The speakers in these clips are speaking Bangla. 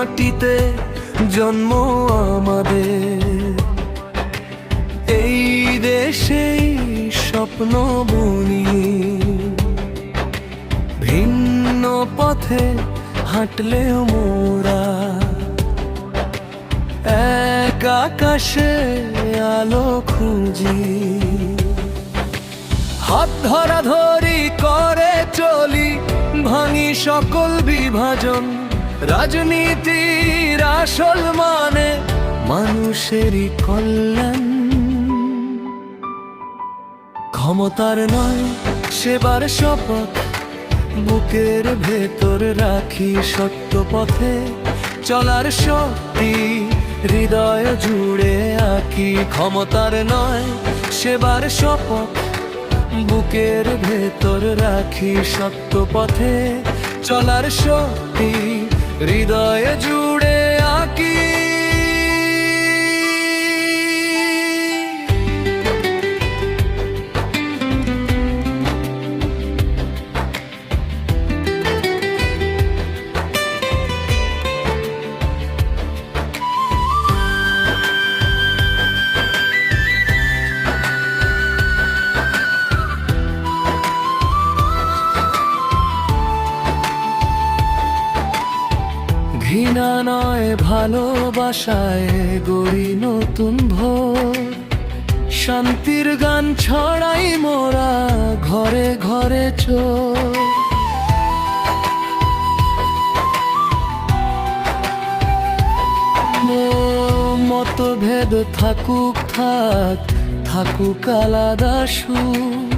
মাটিতে জন্ম আমাদের, এই দেশেই স্বপ্ন বুনি। ভিন্ন পথে হাঁটলেও মোরা এক আকাশে আলো খুঁজি। হাত ধরাধরি করে চলি, ভাঙি সকল বিভাজন। রাজনীতির আসল মানে মানুষেরই কল্যাণ। ক্ষমতার নয় সেবার শপথ, বুকের ভেতর রাখি সত্য পথে চলার শক্তি, হৃদয় জুড়ে আঁকি। ক্ষমতার নয় সেবার শপথ, বুকের ভেতর রাখি সত্য পথে চলার শক্তি, হৃদয় জুড়ে আঁকি। ঘৃণা নয় ভালোবাসায় গড়ি নতুন ভোর। শান্তির গান ছড়াই মোরা ঘরে ঘরে চোর। মতভেদ থাকুক থাক, থাকুক আলাদা সুর।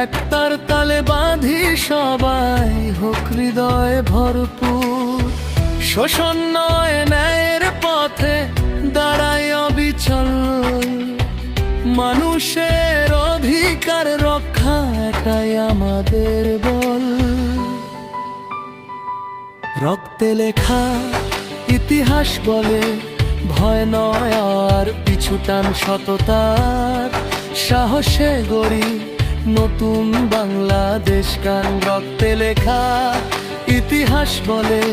একতার তালে বাঁধি সবাই, হোক হৃদয় ভরপুর। শোষণ নয় ন্যায়ের পথে দাঁড়াই অবিচল। মানুষের অধিকার রক্ষা এটাই আমাদের বল। রক্তে লেখা ইতিহাস বলে, ভয় নয় আর পিছুটান সততার। সাহসে গড়ি নতুন বাংলাদেশ গান। রক্তে লেখা ইতিহাস বলে,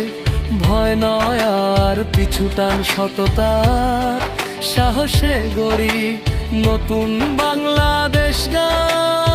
ভয় নয় আর পিছুটান সততার। সাহসে গড়ি নতুন বাংলাদেশ গান।